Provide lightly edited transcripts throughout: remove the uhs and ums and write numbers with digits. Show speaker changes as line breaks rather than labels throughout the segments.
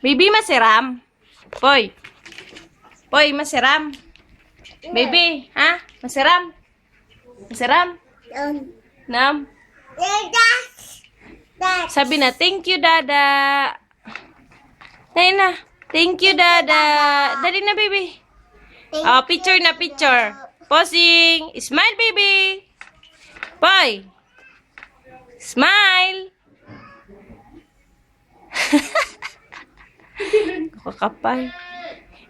Baby, masiram. Poy. Poy, masiram. Baby, ha? Masiram. Masiram. Nam. Sabi na, thank you, Dada. Dali na. Thank you, Dada. Dali na, baby. Oh, picture na, picture. Posing. Smile, baby. Boy. Smile. Kakapal.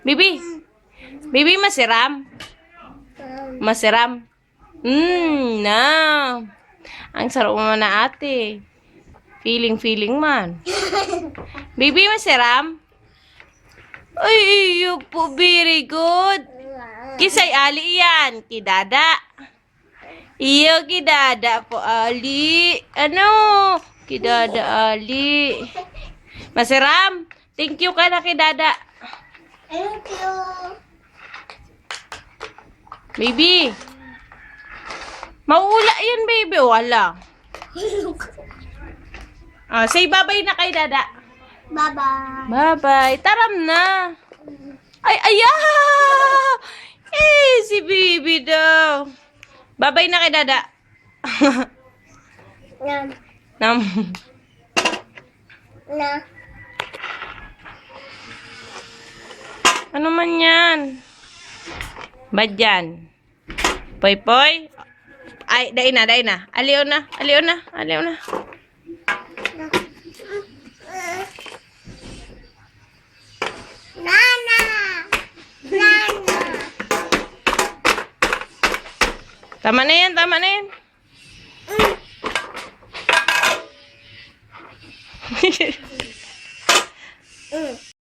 Baby. Baby, masiram. Masiram. Na. Ang sarap mo na ate. Feeling man. Baby, masiram. Ay, iyo po. Very good. Kisay Ali yan. Kidada. Iyo, kidada po Ali. Ano? Kidada Ali. Masiram. Thank you ka na kidada.
Thank you.
Baby. Maula yan, baby. Wala. Say bye-bye na kay dada.
Bye-bye.
Bye-bye. Taram na. Ay, si baby daw. Bye-bye na kay dada.
Nam.
Nam.
Na.
Ano man yan? Ba't yan? Poy-poy? Ay, dai na. Aliw na.
Nana. Nana.
Tama na yan.